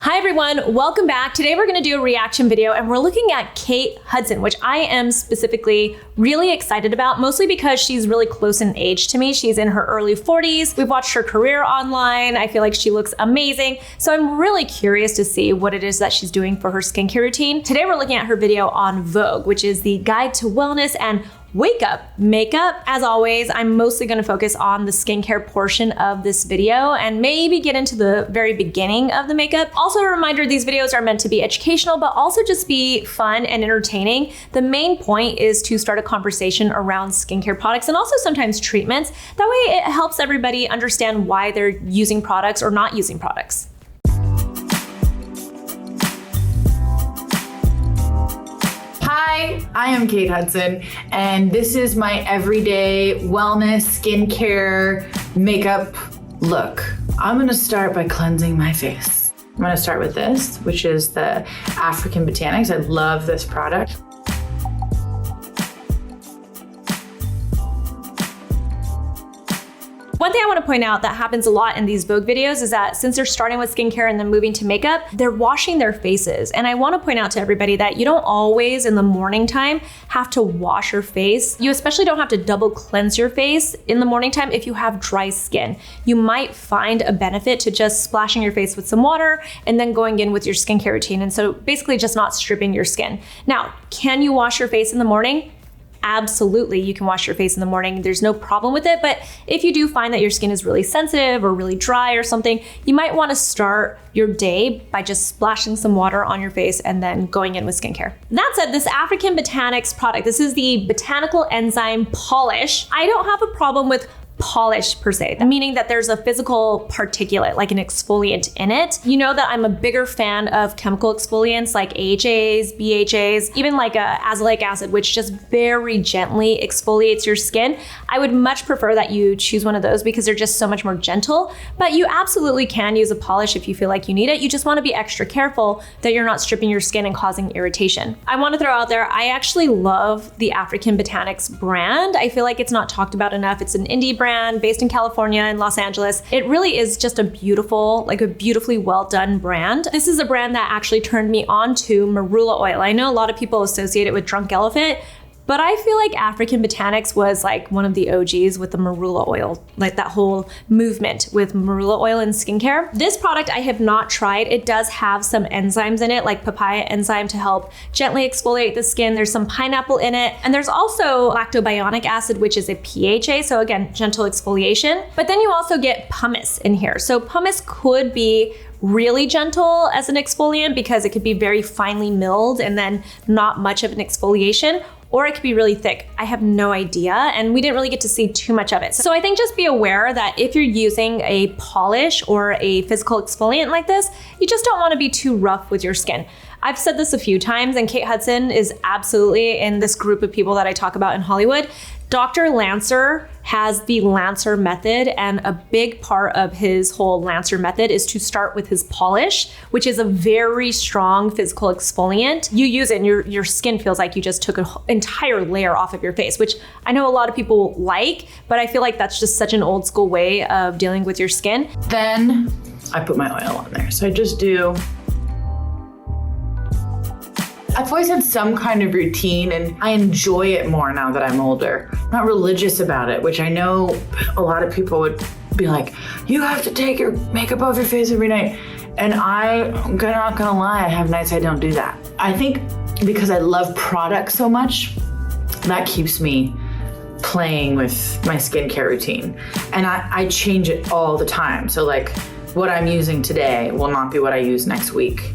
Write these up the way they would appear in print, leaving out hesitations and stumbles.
Hi everyone, welcome back. Today we're gonna do a reaction video and we're looking at Kate Hudson, which I am specifically really excited about, mostly because she's really close in age to me. She's in her early 40s. We've watched her career online. I feel like she looks amazing. So I'm really curious to see what it is that she's doing for her skincare routine. Today we're looking at her video on Vogue, which is the guide to wellness and wake up makeup. As always, I'm mostly gonna focus on the skincare portion of this video and maybe get into the very beginning of the makeup. Also a reminder, these videos are meant to be educational, but also just be fun and entertaining. The main point is to start a conversation around skincare products and also sometimes treatments. That way it helps everybody understand why they're using products or not using products. Hi, I am Kate Hudson, and this is my everyday wellness, skincare, makeup look. I'm gonna start by cleansing my face. I'm gonna start with this, which is the African Botanics. I love this product. One thing I want to point out that happens a lot in these Vogue videos is that since they're starting with skincare and then moving to makeup, they're washing their faces. And I want to point out to everybody that you don't always in the morning time have to wash your face. You especially don't have to double cleanse your face in the morning time if you have dry skin. You might find a benefit to just splashing your face with some water and then going in with your skincare routine. And so basically just not stripping your skin. Now, can you wash your face in the morning? Absolutely, you can wash your face in the morning. There's no problem with it. But if you do find that your skin is really sensitive or really dry or something, you might want to start your day by just splashing some water on your face and then going in with skincare. That said, this African Botanics product, this is the Botanical Enzyme Polish. I don't have a problem with polish per se, meaning that there's a physical particulate, like an exfoliant in it. You know that I'm a bigger fan of chemical exfoliants like AHAs, BHAs, even like azelaic acid, which just very gently exfoliates your skin. I would much prefer that you choose one of those because they're just so much more gentle, but you absolutely can use a polish if you feel like you need it. You just wanna be extra careful that you're not stripping your skin and causing irritation. I wanna throw out there, I actually love the African Botanics brand. I feel like it's not talked about enough. It's an indie brand based in California and Los Angeles. It really is just a beautiful, like a beautifully well done brand. This is a brand that actually turned me on to marula oil. I know a lot of people associate it with Drunk Elephant, but I feel like African Botanics was like one of the OGs with the marula oil, like that whole movement with marula oil in skincare. This product I have not tried. It does have some enzymes in it, like papaya enzyme to help gently exfoliate the skin. There's some pineapple in it. And there's also lactobionic acid, which is a PHA. So again, gentle exfoliation. But then you also get pumice in here. So pumice could be really gentle as an exfoliant because it could be very finely milled and then not much of an exfoliation, or it could be really thick. I have no idea, and we didn't really get to see too much of it. So I think just be aware that if you're using a polish or a physical exfoliant like this, you just don't wanna be too rough with your skin. I've said this a few times, and Kate Hudson is absolutely in this group of people that I talk about in Hollywood. Dr. Lancer has the Lancer method, and a big part of his whole Lancer method is to start with his polish, which is a very strong physical exfoliant. You use it and your skin feels like you just took an entire layer off of your face, which I know a lot of people like, but I feel like that's just such an old school way of dealing with your skin. Then I put my oil on there. So I just do. I've always had some kind of routine and I enjoy it more now that I'm older. I'm not religious about it, which I know a lot of people would be like, you have to take your makeup off your face every night. And I'm not gonna lie, I have nights I don't do that. I think because I love products so much, that keeps me playing with my skincare routine. And I change it all the time. So like what I'm using today will not be what I use next week.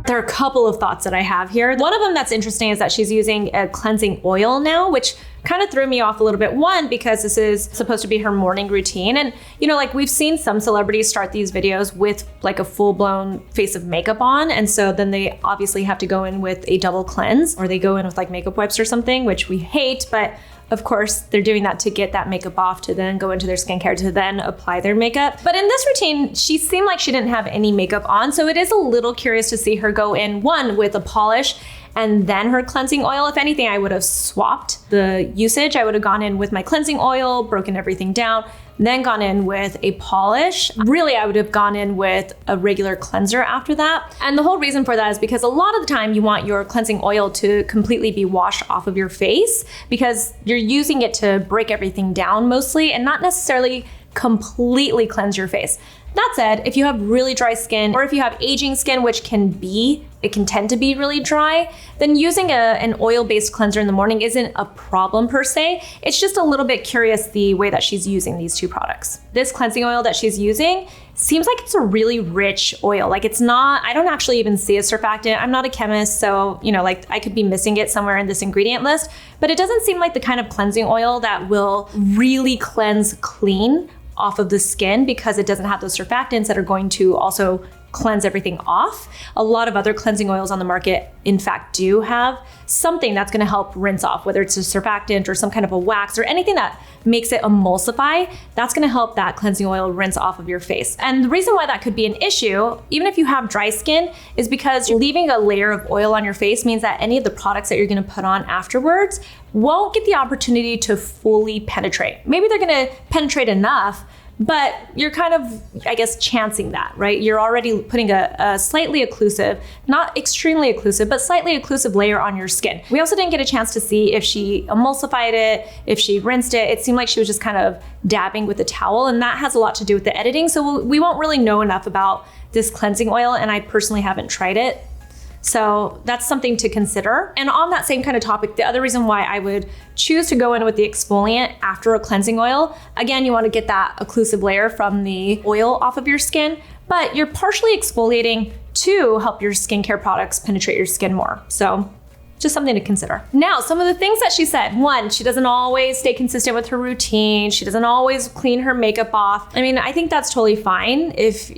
There are a couple of thoughts that I have here. One of them that's interesting is that she's using a cleansing oil now, which kind of threw me off a little bit. One, because this is supposed to be her morning routine. And you know, like we've seen some celebrities start these videos with like a full-blown face of makeup on. And so then they obviously have to go in with a double cleanse, or they go in with like makeup wipes or something, which we hate, but of course, they're doing that to get that makeup off, to then go into their skincare, to then apply their makeup. But in this routine, she seemed like she didn't have any makeup on. So it is a little curious to see her go in, one, with a polish and then her cleansing oil. If anything, I would have swapped the usage. I would have gone in with my cleansing oil, broken everything down, then gone in with a polish. Really, I would have gone in with a regular cleanser after that. And the whole reason for that is because a lot of the time you want your cleansing oil to completely be washed off of your face because you're using it to break everything down mostly and not necessarily completely cleanse your face. That said, if you have really dry skin or if you have aging skin, which it can tend to be really dry, then using an oil-based cleanser in the morning isn't a problem per se. It's just a little bit curious the way that she's using these two products. This cleansing oil that she's using seems like it's a really rich oil. Like it's not, I don't actually even see a surfactant. I'm not a chemist, so like I could be missing it somewhere in this ingredient list, but it doesn't seem like the kind of cleansing oil that will really cleanse clean off of the skin because it doesn't have those surfactants that are going to also cleanse everything off. A lot of other cleansing oils on the market, in fact, do have something that's going to help rinse off, whether it's a surfactant or some kind of a wax or anything that makes it emulsify. That's going to help that cleansing oil rinse off of your face. And the reason why that could be an issue, even if you have dry skin, is because leaving a layer of oil on your face means that any of the products that you're going to put on afterwards won't get the opportunity to fully penetrate. Maybe they're going to penetrate enough, but you're kind of, I guess, chancing that, right? You're already putting a slightly occlusive, not extremely occlusive, but slightly occlusive layer on your skin. We also didn't get a chance to see if she emulsified it, if she rinsed it. It seemed like she was just kind of dabbing with a towel, and that has a lot to do with the editing. So we won't really know enough about this cleansing oil, and I personally haven't tried it. So that's something to consider. And on that same kind of topic, the other reason why I would choose to go in with the exfoliant after a cleansing oil, again, you want to get that occlusive layer from the oil off of your skin, but you're partially exfoliating to help your skincare products penetrate your skin more. So just something to consider. Now, some of the things that she said. One, she doesn't always stay consistent with her routine. She doesn't always clean her makeup off. I mean, I think that's totally fine. It's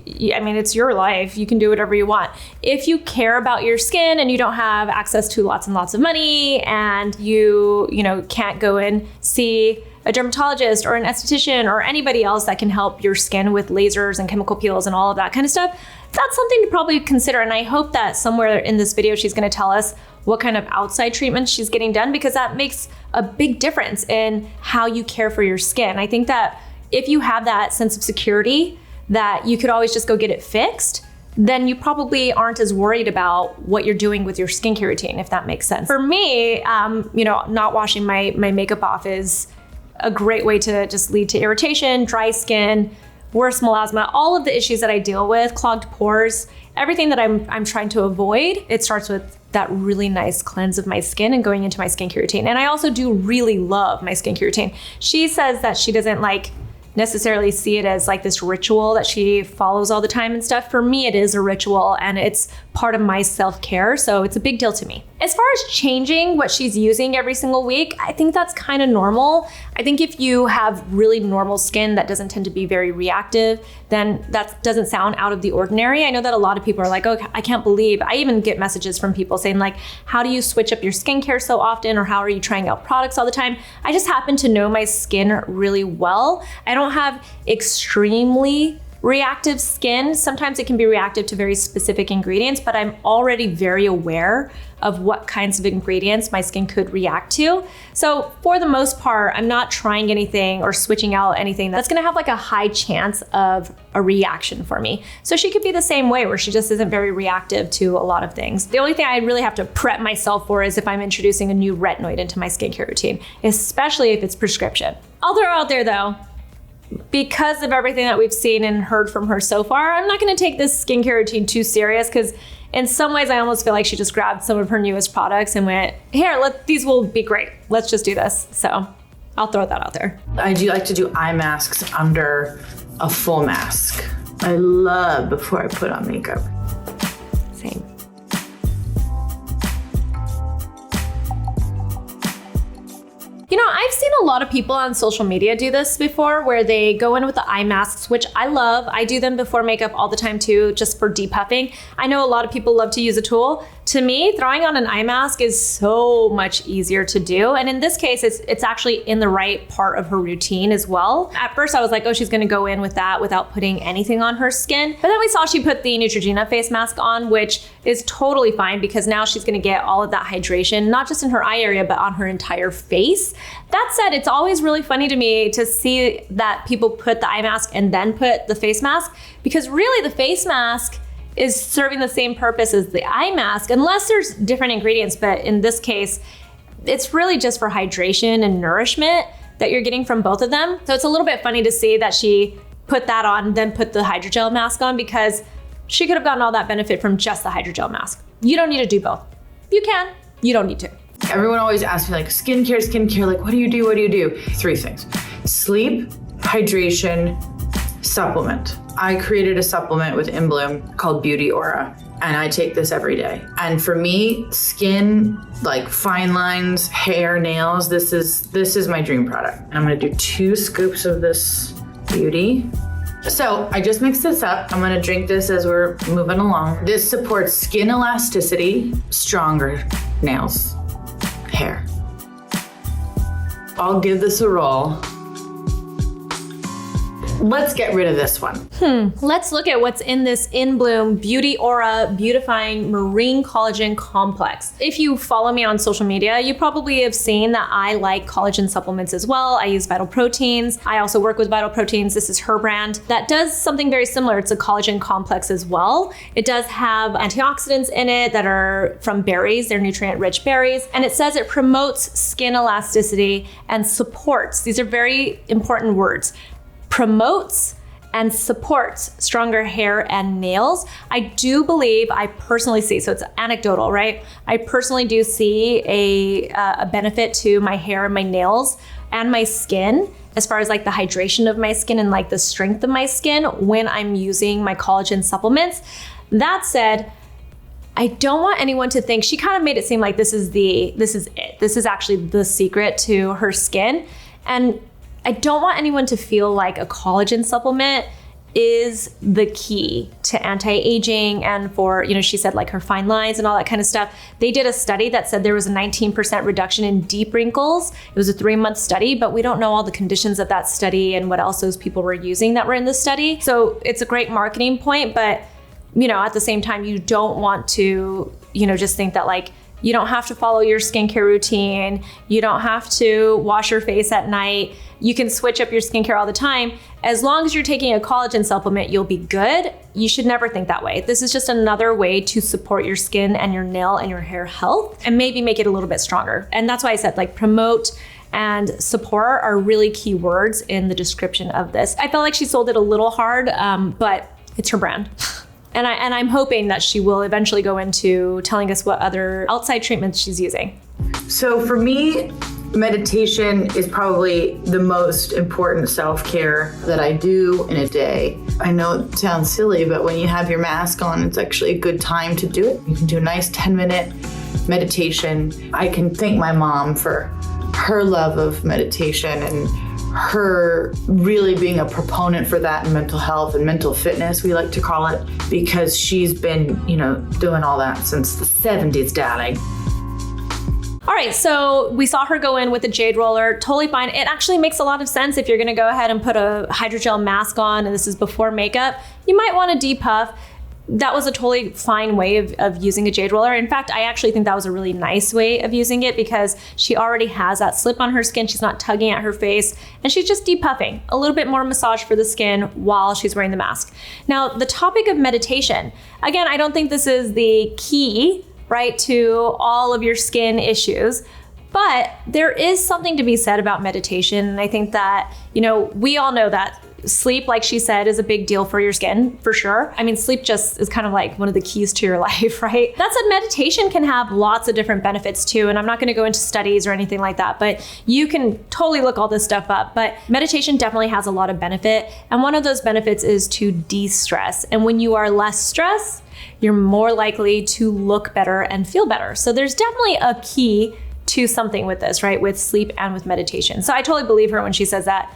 your life. You can do whatever you want. If you care about your skin and you don't have access to lots and lots of money and you can't go and see a dermatologist or an esthetician or anybody else that can help your skin with lasers and chemical peels and all of that kind of stuff, that's something to probably consider. And I hope that somewhere in this video, she's going to tell us what kind of outside treatments she's getting done, because that makes a big difference in how you care for your skin. I think that if you have that sense of security that you could always just go get it fixed, then you probably aren't as worried about what you're doing with your skincare routine, if that makes sense. For me, not washing my makeup off is a great way to just lead to irritation, dry skin, worse melasma, all of the issues that I deal with, clogged pores, everything that I'm trying to avoid. It starts with that really nice cleanse of my skin and going into my skincare routine. And I also do really love my skincare routine. She says that she doesn't necessarily see it as like this ritual that she follows all the time and stuff. For me, it is a ritual and it's part of my self-care. So it's a big deal to me. As far as changing what she's using every single week, I think that's kind of normal. I think if you have really normal skin that doesn't tend to be very reactive, then that doesn't sound out of the ordinary. I know that a lot of people are like, oh, I can't believe, I even get messages from people saying like, how do you switch up your skincare so often? Or how are you trying out products all the time? I just happen to know my skin really well. I don't have extremely reactive skin. Sometimes it can be reactive to very specific ingredients, but I'm already very aware of what kinds of ingredients my skin could react to. So for the most part, I'm not trying anything or switching out anything that's gonna have like a high chance of a reaction for me. So she could be the same way where she just isn't very reactive to a lot of things. The only thing I really have to prep myself for is if I'm introducing a new retinoid into my skincare routine, especially if it's prescription. I'll throw out there though, because of everything that we've seen and heard from her so far, I'm not gonna take this skincare routine too serious, because in some ways I almost feel like she just grabbed some of her newest products and went, here, these will be great. Let's just do this. So I'll throw that out there. I do like to do eye masks under a full mask. I love before I put on makeup. Same. I've seen a lot of people on social media do this before, where they go in with the eye masks, which I love. I do them before makeup all the time too, just for depuffing. I know a lot of people love to use a tool. To me, throwing on an eye mask is so much easier to do. And in this case, it's actually in the right part of her routine as well. At first I was like, oh, she's gonna go in with that without putting anything on her skin. But then we saw she put the Neutrogena face mask on, which is totally fine because now she's gonna get all of that hydration, not just in her eye area, but on her entire face. That said, it's always really funny to me to see that people put the eye mask and then put the face mask, because really the face mask is serving the same purpose as the eye mask, unless there's different ingredients. But in this case, it's really just for hydration and nourishment that you're getting from both of them. So it's a little bit funny to see that she put that on, then put the hydrogel mask on, because she could have gotten all that benefit from just the hydrogel mask. You don't need to do both. You can, you don't need to. Everyone always asks me like, skincare, like what do you do? 3 things: sleep, hydration, supplement. I created a supplement with InBloom called Beauty Aura, and I take this every day. And for me, skin, like fine lines, hair, nails, this is my dream product. And I'm gonna do 2 scoops of this beauty. So I just mixed this up. I'm gonna drink this as we're moving along. This supports skin elasticity, stronger nails, hair. I'll give this a roll. Let's get rid of this one. Let's look at what's in this InBloom Beauty Aura Beautifying Marine Collagen Complex. If you follow me on social media, you probably have seen that I like collagen supplements as well. I use Vital Proteins. I also work with Vital Proteins. This is her brand that does something very similar. It's a collagen complex as well. It does have antioxidants in it that are from berries. They're nutrient-rich berries. And it says it promotes skin elasticity and supports. These are very important words. Promotes and supports stronger hair and nails. I do believe, I personally see, so it's anecdotal, right? I personally do see a benefit to my hair and my nails and my skin, as far as like the hydration of my skin and like the strength of my skin when I'm using my collagen supplements. That said, I don't want anyone to think, she kind of made it seem like this is it. This is actually the secret to her skin. And I don't want anyone to feel like a collagen supplement is the key to anti-aging and for, she said like her fine lines and all that kind of stuff. They did a study that said there was a 19% reduction in deep wrinkles. It was a 3-month study, but we don't know all the conditions of that study and what else those people were using that were in the study. So it's a great marketing point, but at the same time, you don't want to, just think that like, you don't have to follow your skincare routine. You don't have to wash your face at night. You can switch up your skincare all the time. As long as you're taking a collagen supplement, you'll be good. You should never think that way. This is just another way to support your skin and your nail and your hair health and maybe make it a little bit stronger. And that's why I said like promote and support are really key words in the description of this. I felt like she sold it a little hard, but it's her brand. And I'm hoping that she will eventually go into telling us what other outside treatments she's using. So for me, meditation is probably the most important self-care that I do in a day. I know it sounds silly, but when you have your mask on, it's actually a good time to do it. You can do a nice 10-minute meditation. I can thank my mom for her love of meditation and her really being a proponent for that in mental health and mental fitness, we like to call it, because she's been, doing all that since the 70s, darling. All right, so we saw her go in with the Jade Roller, totally fine. It actually makes a lot of sense if you're gonna go ahead and put a hydrogel mask on, and this is before makeup, you might wanna depuff. That was a totally fine way of using a Jade Roller. In fact, I actually think that was a really nice way of using it because she already has that slip on her skin. She's not tugging at her face and she's just depuffing. A little bit more massage for the skin while she's wearing the mask. Now, the topic of meditation, again, I don't think this is the key, right, to all of your skin issues, but there is something to be said about meditation. And I think that, we all know that sleep, like she said, is a big deal for your skin, for sure. I mean, sleep just is kind of like one of the keys to your life, right? That said, meditation can have lots of different benefits too. And I'm not gonna go into studies or anything like that, but you can totally look all this stuff up. But meditation definitely has a lot of benefit. And one of those benefits is to de-stress. And when you are less stressed, you're more likely to look better and feel better. So there's definitely a key to something with this, right? With sleep and with meditation. So I totally believe her when she says that,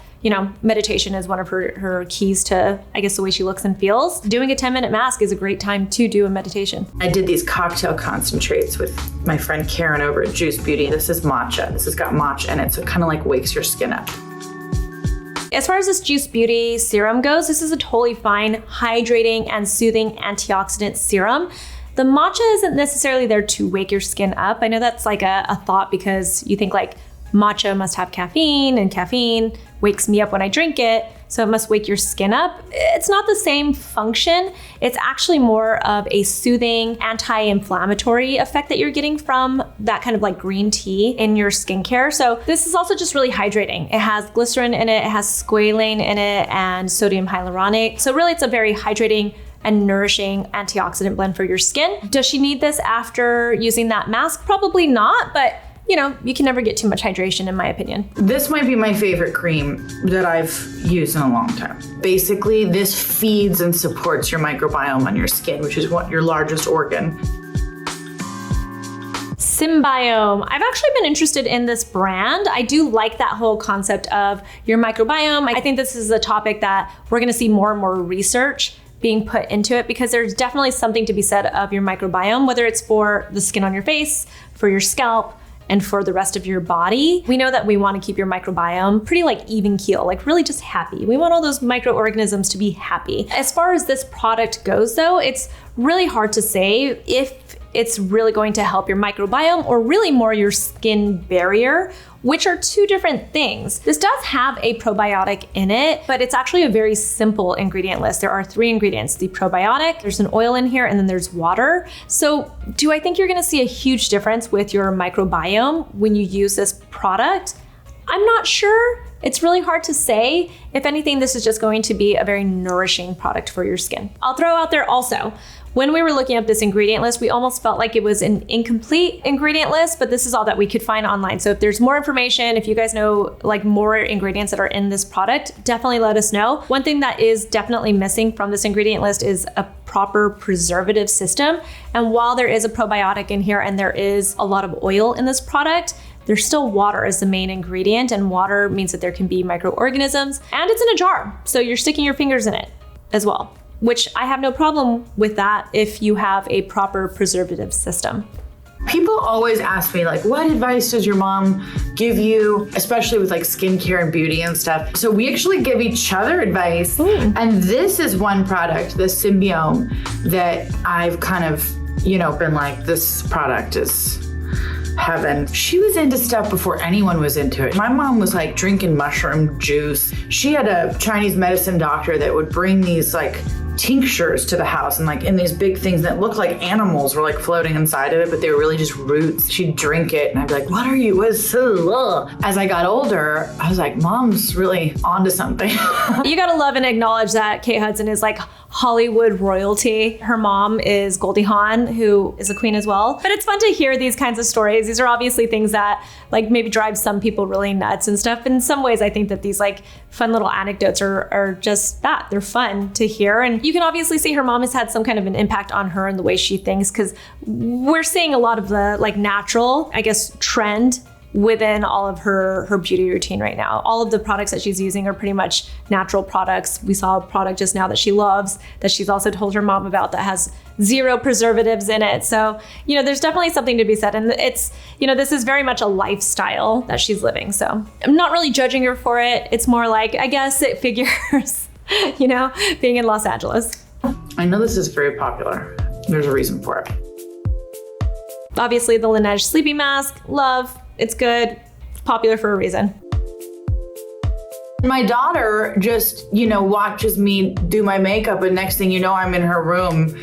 meditation is one of her keys to, I guess, the way she looks and feels. Doing a 10-minute mask is a great time to do a meditation. I did these cocktail concentrates with my friend Karen over at Juice Beauty. This is matcha. This has got matcha in it, so it kind of like wakes your skin up. As far as this Juice Beauty serum goes, this is a totally fine hydrating and soothing antioxidant serum. The matcha isn't necessarily there to wake your skin up. I know that's like a thought because you think like matcha must have caffeine and caffeine wakes me up when I drink it, so it must wake your skin up. It's not the same function. It's actually more of a soothing, anti-inflammatory effect that you're getting from that kind of like green tea in your skincare. So this is also just really hydrating. It has glycerin in it, it has squalane in it, and sodium hyaluronate. So really it's a very hydrating and nourishing antioxidant blend for your skin. Does she need this after using that mask? Probably not, but you can never get too much hydration in my opinion. This might be my favorite cream that I've used in a long time. Basically, this feeds and supports your microbiome on your skin, which is your largest organ. Symbiome. I've actually been interested in this brand. I do like that whole concept of your microbiome. I think this is a topic that we're gonna see more and more research being put into it because there's definitely something to be said of your microbiome, whether it's for the skin on your face, for your scalp, and for the rest of your body. We know that we want to keep your microbiome pretty like even keel, like really just happy. We want all those microorganisms to be happy. As far as this product goes though, it's really hard to say if it's really going to help your microbiome or really more your skin barrier, which are two different things. This does have a probiotic in it, but it's actually a very simple ingredient list. There are 3 ingredients, the probiotic, there's an oil in here, and then there's water. So do I think you're gonna see a huge difference with your microbiome when you use this product? I'm not sure. It's really hard to say. If anything, this is just going to be a very nourishing product for your skin. I'll throw out there also, when we were looking up this ingredient list, we almost felt like it was an incomplete ingredient list, but this is all that we could find online. So if there's more information, if you guys know like more ingredients that are in this product, definitely let us know. One thing that is definitely missing from this ingredient list is a proper preservative system. And while there is a probiotic in here and there is a lot of oil in this product, there's still water as the main ingredient, and water means that there can be microorganisms, and it's in a jar. So you're sticking your fingers in it as well, which I have no problem with that if you have a proper preservative system. People always ask me like, what advice does your mom give you, especially with like skincare and beauty and stuff? So we actually give each other advice. And this is one product, the Symbiome, that I've kind of, been like, this product is heaven. She was into stuff before anyone was into it. My mom was like drinking mushroom juice. She had a Chinese medicine doctor that would bring these like tinctures to the house and like in these big things that looked like animals were like floating inside of it, but they were really just roots. She'd drink it and I'd be like, what are you? What's so? As I got older, I was like, mom's really onto something. You gotta love and acknowledge that Kate Hudson is like Hollywood royalty. Her mom is Goldie Hawn, who is a queen as well. But it's fun to hear these kinds of stories. These are obviously things that like maybe drive some people really nuts and stuff. In some ways, I think that these like fun little anecdotes are just that. They're fun to hear. And you can obviously see her mom has had some kind of an impact on her and the way she thinks, because we're seeing a lot of the like natural, I guess, trend within all of her beauty routine right now. All of the products that she's using are pretty much natural products. We saw a product just now that she loves, that she's also told her mom about, that has 0 preservatives in it. So, there's definitely something to be said. And it's, this is very much a lifestyle that she's living. So I'm not really judging her for it. It's more like, I guess it figures, being in Los Angeles. I know this is very popular. There's a reason for it. Obviously the Laneige sleeping mask, love. It's good. It's popular for a reason. My daughter just, watches me do my makeup, and next thing you know, I'm in her room.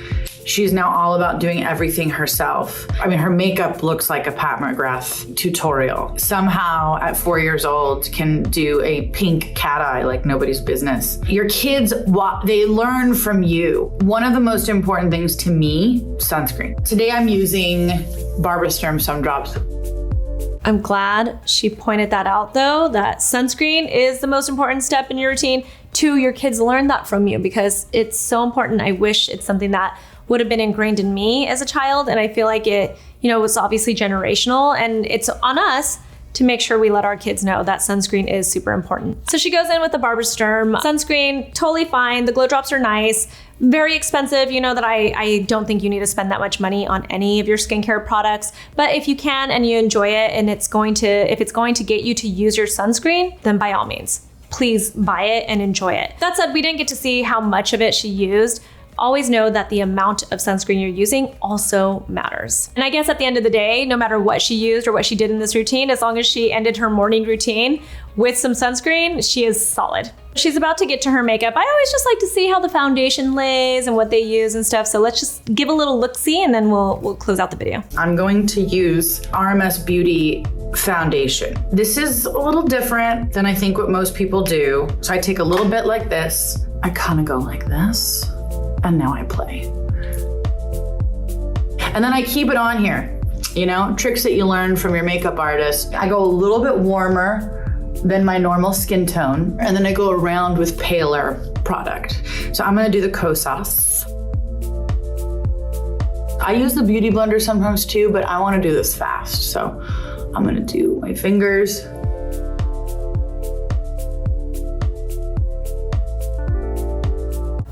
She's now all about doing everything herself. I mean, her makeup looks like a Pat McGrath tutorial. Somehow, at 4 years old, can do a pink cat eye like nobody's business. Your kids, they learn from you. One of the most important things to me, sunscreen. Today I'm using Barbara Sturm Sun Drops. I'm glad she pointed that out though, that sunscreen is the most important step in your routine. 2, your kids learn that from you because it's so important. I wish it's something that would have been ingrained in me as a child. And I feel like it, was obviously generational, and it's on us to make sure we let our kids know that sunscreen is super important. So she goes in with the Barbara Sturm sunscreen, totally fine. The glow drops are nice, very expensive. You know that I don't think you need to spend that much money on any of your skincare products, but if you can and you enjoy it and if it's going to get you to use your sunscreen, then by all means, please buy it and enjoy it. That said, we didn't get to see how much of it she used. Always know that the amount of sunscreen you're using also matters. And I guess at the end of the day, no matter what she used or what she did in this routine, as long as she ended her morning routine with some sunscreen, she is solid. She's about to get to her makeup. I always just like to see how the foundation lays and what they use and stuff. So let's just give a little look-see and then we'll close out the video. I'm going to use RMS Beauty foundation. This is a little different than I think what most people do. So I take a little bit like this. I kind of go like this. And now I play. And then I keep it on here. You know, tricks that you learn from your makeup artist. I go a little bit warmer than my normal skin tone, and then I go around with paler product. So I'm gonna do the Kosas. I use the Beauty Blender sometimes too, but I wanna do this fast. So I'm gonna do my fingers.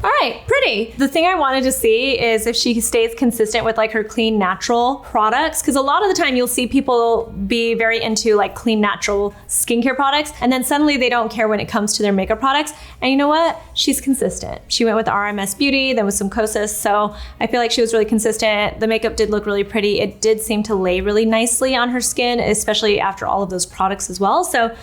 All right, pretty. The thing I wanted to see is if she stays consistent with like her clean, natural products, because a lot of the time you'll see people be very into like clean, natural skincare products, and then suddenly they don't care when it comes to their makeup products. And you know what? She's consistent. She went with the RMS Beauty, then with some Kosas, so I feel like she was really consistent. The makeup did look really pretty. It did seem to lay really nicely on her skin, especially after all of those products as well. So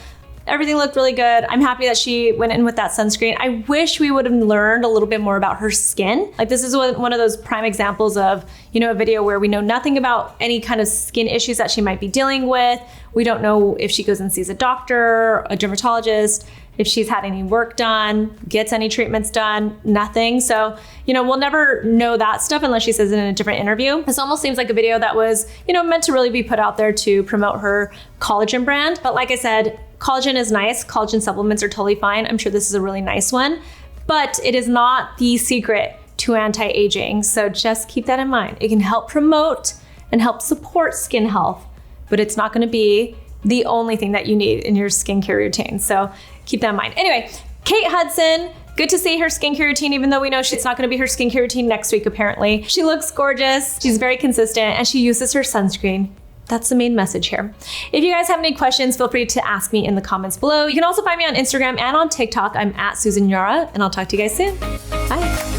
everything looked really good. I'm happy that she went in with that sunscreen. I wish we would have learned a little bit more about her skin. Like this is one of those prime examples of, you know, a video where we know nothing about any kind of skin issues that she might be dealing with. We don't know if she goes and sees a doctor, a dermatologist, if she's had any work done, gets any treatments done, nothing. So, you know, we'll never know that stuff unless she says it in a different interview. This almost seems like a video that was, you know, meant to really be put out there to promote her collagen brand. But like I said, collagen is nice. Collagen supplements are totally fine. I'm sure this is a really nice one, but it is not the secret to anti-aging. So just keep that in mind. It can help promote and help support skin health, but it's not gonna be the only thing that you need in your skincare routine. So keep that in mind. Anyway, Kate Hudson, good to see her skincare routine, even though we know it's not gonna be her skincare routine next week, apparently. She looks gorgeous, she's very consistent, and she uses her sunscreen. That's the main message here. If you guys have any questions, feel free to ask me in the comments below. You can also find me on Instagram and on TikTok. I'm at Susan Yara, and I'll talk to you guys soon. Bye.